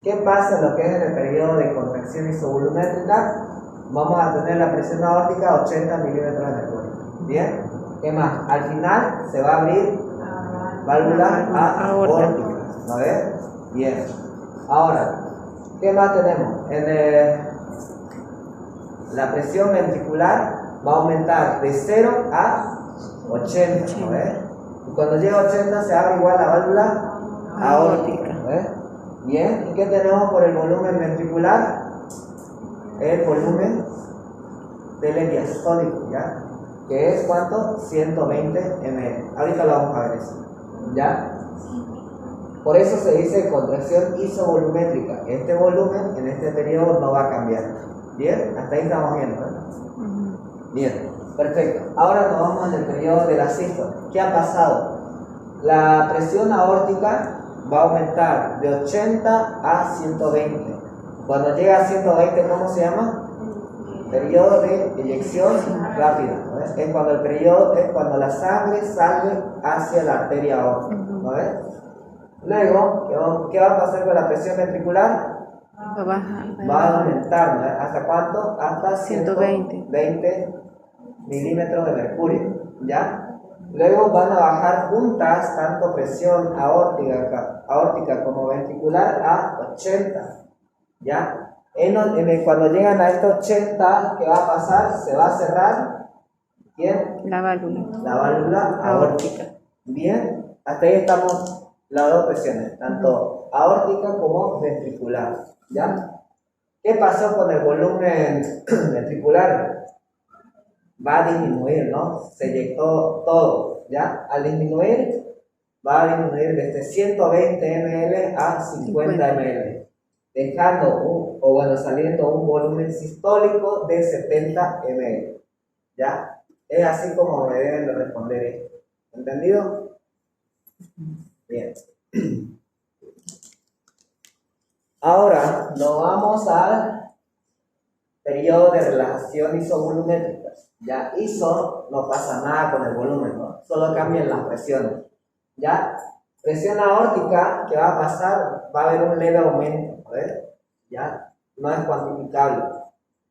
¿Qué pasa en lo que es en el periodo de contracción isovolumétrica? Vamos a tener la presión aórtica a 80 milímetros de mercurio. ¿Bien? ¿Qué más? Al final se va a abrir válvula aórtica. ¿No ves? Bien. Ahora, ¿qué más tenemos? La presión ventricular va a aumentar de 0 a 80. ¿No ves? Y cuando llega a 80 se abre igual la válvula aórtica. ¿No ves? Bien, ¿y qué tenemos por el volumen ventricular? El volumen del diastólico, ¿ya? Que es ¿cuánto? 120 ml. Ahorita lo vamos a ver eso, ¿ya? Por eso se dice contracción isovolumétrica. Este volumen en este periodo no va a cambiar. ¿Bien? Hasta ahí estamos viendo, ¿eh? Bien, perfecto. Ahora nos vamos al periodo de la sístole. ¿Qué ha pasado? La presión aórtica va a aumentar de 80 a 120. Cuando llega a 120, ¿cómo se llama? Periodo de eyección rápida. ¿No ves? Es cuando el periodo es cuando la sangre sale hacia la arteria aórtica. ¿No ves? Luego, ¿qué va a pasar con la presión ventricular? Va a aumentar, ¿no? ¿Hasta cuánto? Hasta 120 milímetros de mercurio, ¿ya? Luego van a bajar juntas tanto presión aórtica como ventricular a 80, ¿ya? Cuando llegan a estos 80, ¿qué va a pasar? Se va a cerrar, ¿quién? La válvula. La válvula aórtica. Bien, hasta ahí estamos las dos presiones, tanto aórtica como ventricular, ¿ya? ¿Qué pasó con el volumen ventricular? Va a disminuir, ¿no? Se eyectó todo, ¿ya? Al disminuir, va a disminuir desde 120 ml a 50 ml, dejando, saliendo un volumen sistólico de 70 ml, ¿ya? Es así como me deben de responder esto. ¿Entendido? Bien. Ahora nos vamos al periodo de relajación isovolumétrica. Ya iso no pasa nada con el volumen, ¿no? Solo cambian las presiones. Ya presión aórtica, ¿qué va a pasar? Va a haber un leve aumento, ¿ves? Ya no es cuantificable.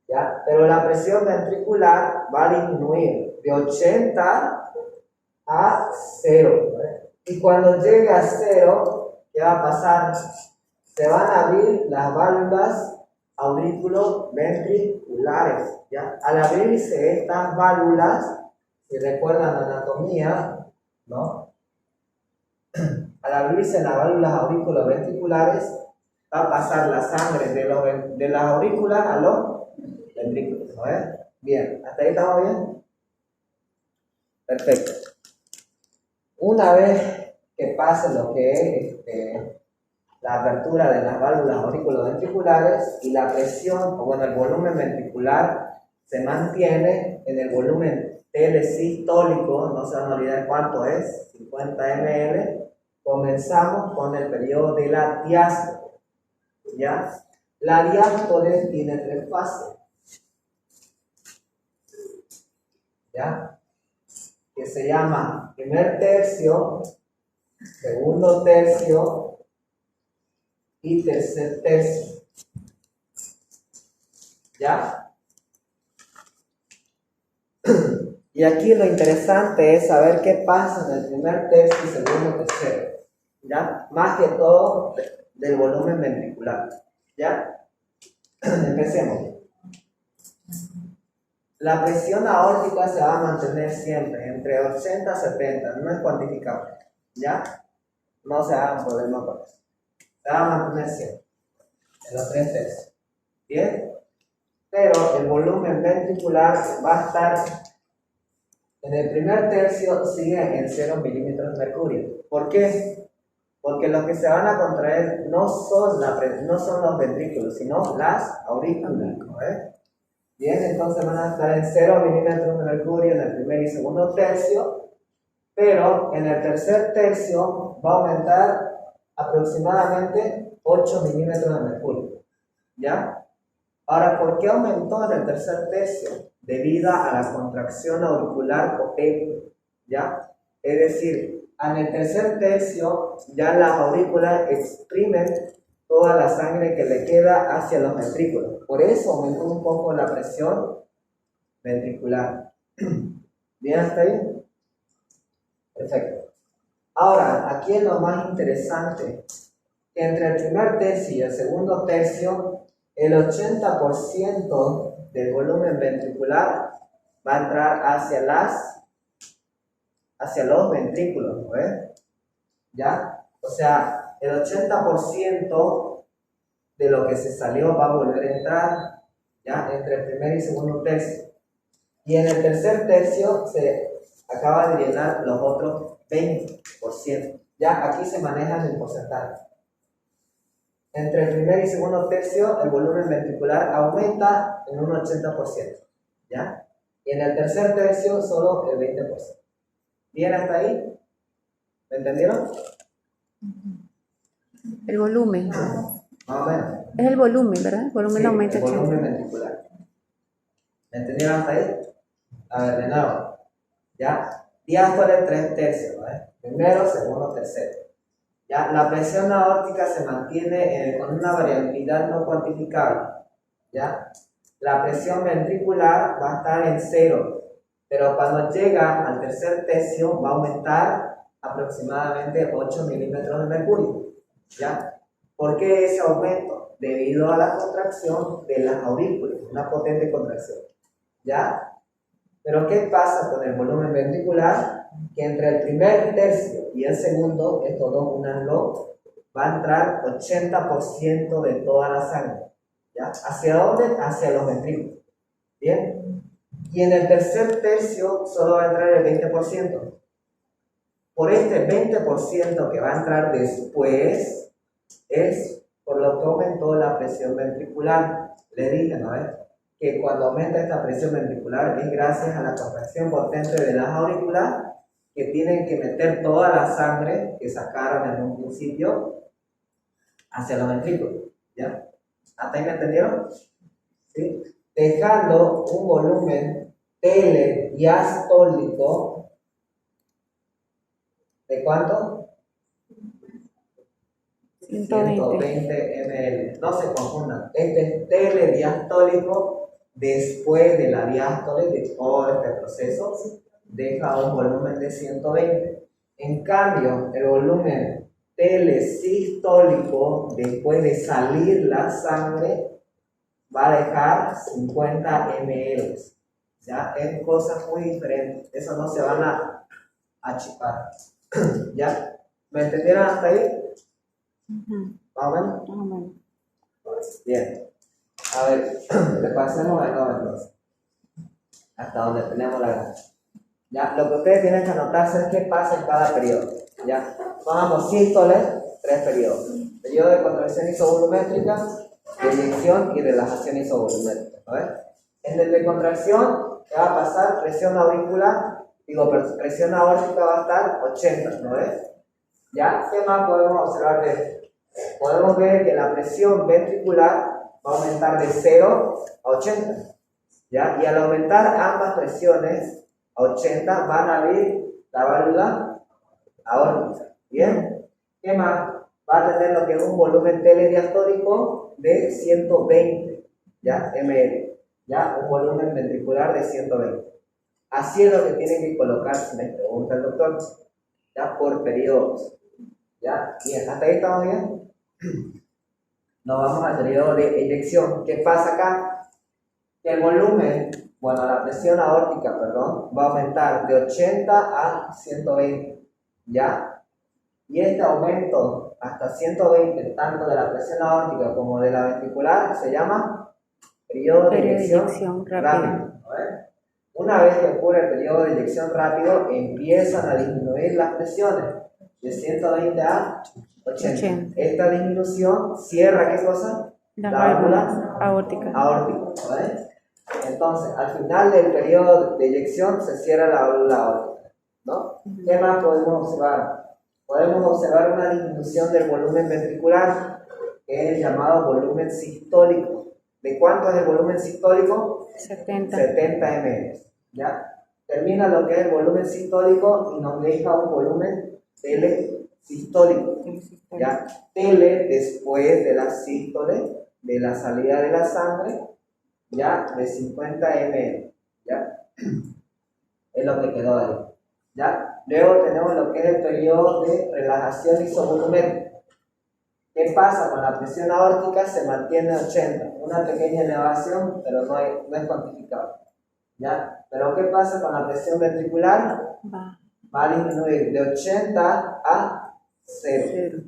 Ya, pero la presión ventricular va a disminuir de 80 a 0. ¿Ves? Y cuando llegue a 0, ¿qué va a pasar? Se van a abrir las válvulas auriculoventriculares, ¿ya? Al abrirse estas válvulas, si recuerdan la anatomía, ¿no? Al abrirse las válvulas auriculoventriculares, va a pasar la sangre de las aurículas a los ventrículos, ¿no es? Bien, ¿hasta ahí estamos bien? Perfecto. Una vez que pase lo que es la apertura de las válvulas auriculoventriculares y la presión, el volumen ventricular se mantiene en el volumen telesistólico, no se van a olvidar cuánto es, 50 ml, comenzamos con el periodo de la diástole, ¿ya? La diástole tiene 3 fases, ¿ya? Que se llama primer tercio, segundo tercio y tercer tercio, ¿ya? Y aquí lo interesante es saber qué pasa en el primer tercio y segundo tercero, ¿ya? Más que todo del volumen ventricular, ¿ya? Empecemos. La presión aórtica se va a mantener siempre entre 80 y 70, no es cuantificable, ¿ya? No se hagan problema con eso. Se va a mantener siempre en los 3 tercios, ¿bien? Pero el volumen ventricular va a estar en el primer tercio, sigue en 0 milímetros de mercurio. ¿Por qué? Porque los que se van a contraer no son los ventrículos, sino las aurículas, ¿no? Bien, entonces van a estar en 0 milímetros de mercurio en el primer y segundo tercio, pero en el tercer tercio va a aumentar aproximadamente 8 milímetros de mercurio, ¿ya? Ahora, ¿por qué aumentó en el tercer tercio? Debido a la contracción auricular potente, ¿ya? Es decir, en el tercer tercio ya las aurículas exprimen toda la sangre que le queda hacia los ventrículos. Por eso aumentó un poco la presión ventricular. ¿Bien hasta ahí? Perfecto. Ahora, aquí es lo más interesante, que entre el primer tercio y el segundo tercio, el 80% del volumen ventricular va a entrar hacia los ventrículos, ¿ves? ¿Ya? O sea, el 80% de lo que se salió va a volver a entrar, ¿ya? Entre el primer y segundo tercio. Y en el tercer tercio se acaba de llenar los otros 20%. Ya aquí se manejan en porcentaje. Entre el primer y segundo tercio, el volumen ventricular aumenta en un 80%. ¿Ya? Y en el tercer tercio, solo el 20%. ¿Bien hasta ahí? ¿Me entendieron? El volumen. Más o menos. Es el volumen, ¿verdad? El volumen Sí, aumenta. el volumen ventricular. ¿Me entendieron hasta ahí? A ver, de nuevo. ¿Ya? Diástole 3 tercios, ¿vale? Primero, segundo, tercero. ¿Ya? La presión aórtica se mantiene con una variabilidad no cuantificable. ¿Ya? La presión ventricular va a estar en 0, pero cuando llega al tercer tercio va a aumentar aproximadamente 8 milímetros de mercurio. ¿Ya? ¿Por qué ese aumento? Debido a la contracción de las aurículas, una potente contracción. ¿Ya? Pero ¿qué pasa con el volumen ventricular? Que entre el primer tercio y el segundo, estos dos unanlo, va a entrar 80% de toda la sangre. ¿Ya? ¿Hacia dónde? Hacia los ventrículos. ¿Bien? Y en el tercer tercio solo va a entrar el 20%. Por este 20% que va a entrar después, es por lo que aumentó la presión ventricular. Le dije, ¿no es? Que cuando aumenta esta presión ventricular es gracias a la contracción potente de las aurículas que tienen que meter toda la sangre que sacaron en un principio hacia los ventrículos. ¿Ya? ¿Hasta ahí me entendieron? ¿Sí? Dejando un volumen telediastólico ¿de cuánto? 120 ml. No se confundan. Este es telediastólico después de la diástole, de todo este proceso, deja un volumen de 120. En cambio, el volumen telesistólico, después de salir la sangre, va a dejar 50 ml. ¿Ya? Es cosas muy diferentes. Eso no se van a chipar. ¿Ya? ¿Me entendieron hasta ahí? ¿Más o menos? Bien. A ver, le pasemos de nuevo entonces. Hasta donde tenemos la gana. ¿Ya? Lo que ustedes tienen que anotarse es qué pasa en cada periodo. ¿Ya? Vamos, sístoles, 3 periodos. Periodo de contracción isovolumétrica, de inyección y relajación isovolumétrica. ¿No ves? En el de contracción, ¿qué va a pasar? Presión auricular, presión aórtica va a estar 80, ¿no ves? ¿Ya? ¿Qué más podemos observar de esto? Podemos ver que la presión ventricular va a aumentar de 0 a 80. ¿Ya? Y al aumentar ambas presiones a 80 van a abrir la válvula aórtica. ¿Bien? ¿Qué más? Va a tener lo que es un volumen telediastólico de 120, ¿ya? ml. ¿Ya? Un volumen ventricular de 120. Así es lo que tienen que colocarse, me pregunta el doctor. ¿Ya? Por periodos. ¿Ya? Bien, ¿hasta ahí estamos bien? Nos vamos al periodo de eyección. ¿Qué pasa acá? Que el volumen, bueno, la presión aórtica, perdón, va a aumentar de 80 a 120. ¿Ya? Y este aumento hasta 120, tanto de la presión aórtica como de la ventricular, se llama periodo de eyección rápido. Una vez que ocurre el periodo de eyección rápido, empiezan a disminuir las presiones de 120 a 80. Esta disminución cierra, ¿qué cosa? La válvula aórtica. ¿Vale? Entonces, al final del periodo de eyección se cierra la válvula aórtica, ¿no? ¿Qué más podemos observar? Podemos observar una disminución del volumen ventricular, que es el llamado volumen sistólico. ¿De cuánto es el volumen sistólico? 70 ml. ¿Ya? Termina lo que es el volumen sistólico y nos deja un volumen sistólico. Ya, tele después de la sístole, de la salida de la sangre, ya, de 50 ml, ya, es lo que quedó ahí, ya. Luego tenemos lo que es el periodo de relajación isovolumétrica. ¿Qué pasa? Con la presión aórtica se mantiene 80, una pequeña elevación, pero no es cuantificable, ya. Pero ¿qué pasa con la presión ventricular? Va a disminuir de 80 a 0.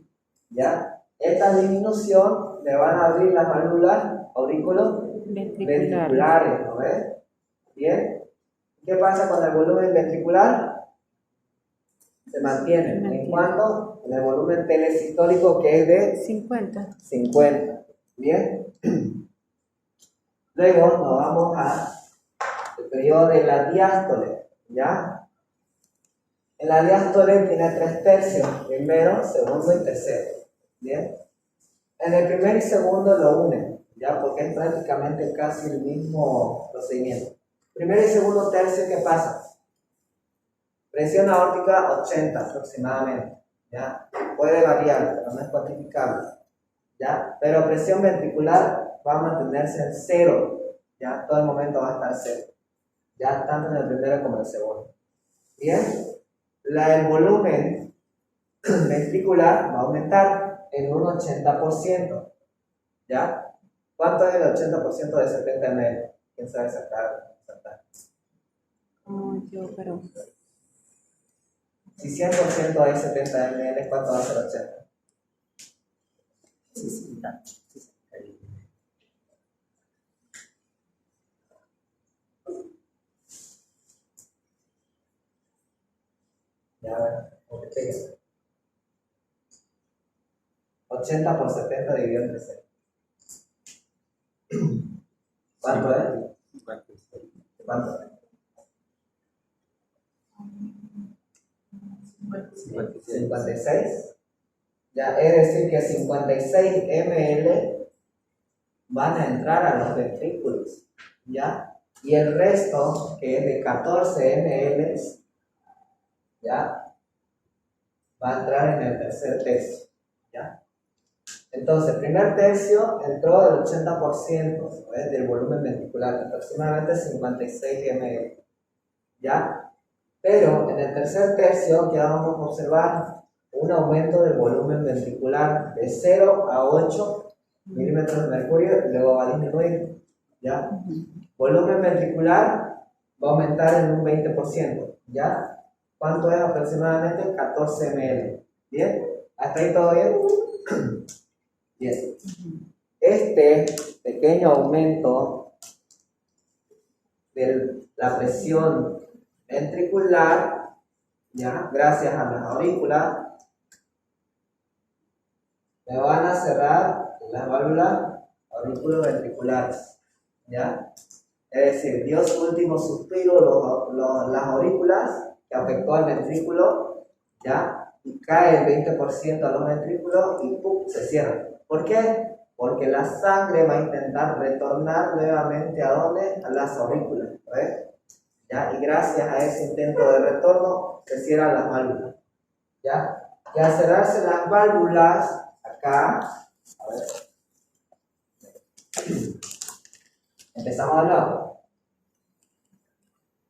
¿Ya? Esta disminución le van a abrir las válvulas auriculoventriculares, ¿no ves? ¿Bien? ¿Qué pasa con el volumen ventricular? Se mantiene. ¿En cuánto? En el volumen telesistólico, que es de 50. ¿Bien? Luego nos vamos al periodo de la diástole, ¿ya? En la diástole tiene 3 tercios, primero, segundo y tercero. ¿Bien? En el primer y segundo lo unen, ¿ya? Porque es prácticamente casi el mismo procedimiento. Primero y segundo tercio, ¿qué pasa? Presión aórtica 80 aproximadamente, ¿ya? Puede variar, pero no es cuantificable, ¿ya? Pero presión ventricular va a mantenerse en 0, ¿ya? Todo el momento va a estar 0, ¿ya? Tanto en el primero como en el segundo. ¿Bien? El volumen ventricular va a aumentar en un 80%, ¿ya? ¿Cuánto es el 80% de 70 ml? ¿Quién sabe sacar? Yo, pero... Si 100% es 70 ml, ¿cuánto va a ser 80? 60. Ya, bueno, 80 por 70 dividido entre 6. ¿Cuánto es? ¿Cuánto es? 56. Ya, es decir que 56 ml van a entrar a los ventrículos, ¿ya? Y el resto, que es de 14 ml, ¿ya? Va a entrar en el tercer tercio, ¿ya? Entonces, el primer tercio entró del 80%, ¿ves? Del volumen ventricular, aproximadamente 56 ml, ¿ya? Pero en el tercer tercio, que vamos a observar un aumento del volumen ventricular de 0 a 8 milímetros de mercurio, y luego va a disminuir, ¿ya? Volumen ventricular va a aumentar en un 20%, ¿ya? ¿Cuánto es aproximadamente? 14 ml. ¿Bien? ¿Hasta ahí todo bien? Bien. Este pequeño aumento de la presión ventricular, ¿ya? Gracias a las aurículas, me van a cerrar las válvulas auriculoventriculares, ¿ya? Es decir, dio su último suspiro las aurículas, que afectó al ventrículo, ¿ya? Y cae el 20% a los ventrículos y ¡pum!, se cierra. ¿Por qué? Porque la sangre va a intentar retornar nuevamente ¿a dónde? A las aurículas, ¿ves? ¿Ya? Y gracias a ese intento de retorno se cierran las válvulas, ¿ya? Y al cerrarse las válvulas, acá, a ver, empezamos a hablar,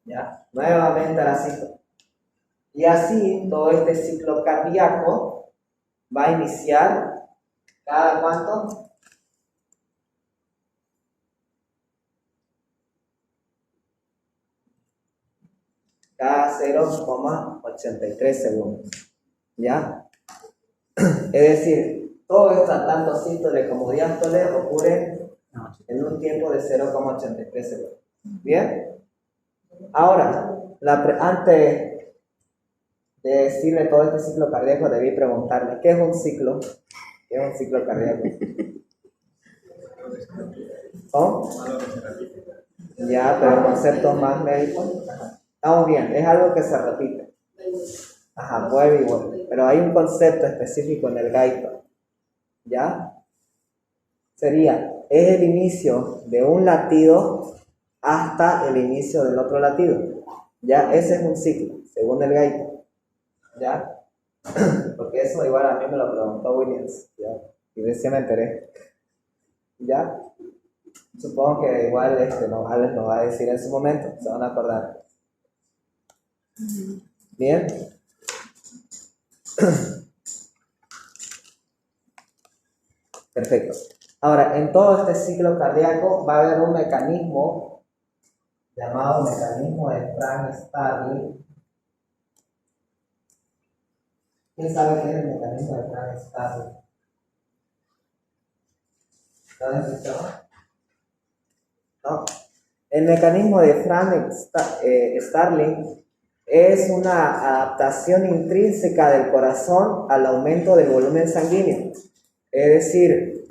¿ya? Nuevamente a la ciclo. Y así todo este ciclo cardíaco va a iniciar cada cuánto? Cada 0,83 segundos, ¿ya? Es decir, todo esto, tanto sístole como diástole, ocurre en un tiempo de 0,83 segundos. ¿Bien? Ahora, antes de decirle todo este ciclo cardíaco, debí preguntarle, ¿qué es un ciclo? ¿Qué es un ciclo cardíaco? ¿Oh? Ya, pero conceptos más médicos. Estamos bien, es algo que se repite. Ajá, vuelve y vuelve. Pero hay un concepto específico en el gaito. ¿Ya? Sería, es el inicio de un latido hasta el inicio del otro latido. ¿Ya? Ese es un ciclo, según el gaito. ¿Ya? Porque eso igual a mí me lo preguntó Williams, ¿ya? Y recién me enteré. ¿Ya? Supongo que igual Alex nos va a decir en su momento, se van a acordar. Bien. Perfecto. Ahora, en todo este ciclo cardíaco va a haber un mecanismo llamado mecanismo de Frank-Starling. ¿Quién sabe qué es el mecanismo de Frank-Starling? ¿Lo han escuchado? No. El mecanismo de Frank-Starling es una adaptación intrínseca del corazón al aumento del volumen sanguíneo. Es decir,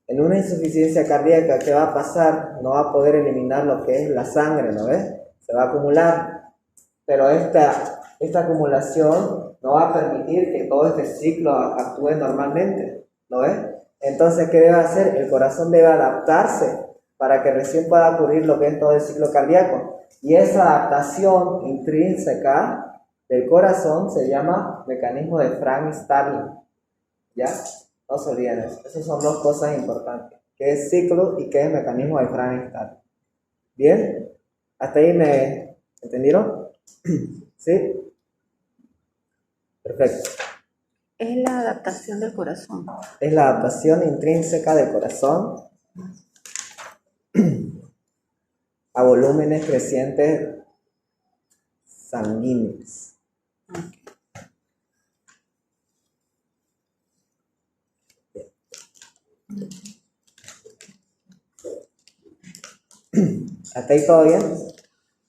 en una insuficiencia cardíaca, ¿qué va a pasar? No va a poder eliminar lo que es la sangre, ¿no ves? Se va a acumular. Pero esta acumulación no va a permitir que todo este ciclo actúe normalmente, ¿no ves? Entonces, ¿qué debe hacer? El corazón debe adaptarse para que recién pueda ocurrir lo que es todo el ciclo cardíaco. Y esa adaptación intrínseca del corazón se llama mecanismo de Frank-Starling. ¿Ya? No se olviden eso. Esas son dos cosas importantes. ¿Qué es ciclo y qué es mecanismo de Frank-Starling? ¿Bien? ¿Hasta ahí me entendieron? ¿Sí? Perfecto. Es la adaptación del corazón. Es la adaptación intrínseca del corazón a volúmenes crecientes sanguíneos. ¿Hasta ahí todo bien?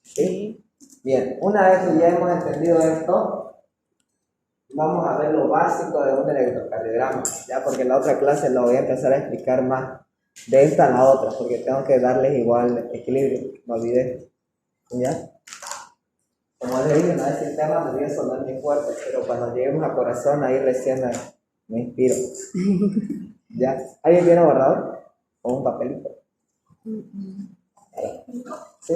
¿Sí? Bien, una vez que ya hemos entendido esto, vamos a ver lo básico de un electrocardiograma, ¿ya? Porque en la otra clase lo voy a empezar a explicar más de esta a la otra, porque tengo que darles igual equilibrio, me olvidé, ¿ya? Como les dije, no es el tema, me voy a sonar muy fuerte, pero cuando lleguemos a corazón, ahí recién me inspiro, ¿ya? ¿Alguien tiene borrador? ¿O un papelito? ¿Sí?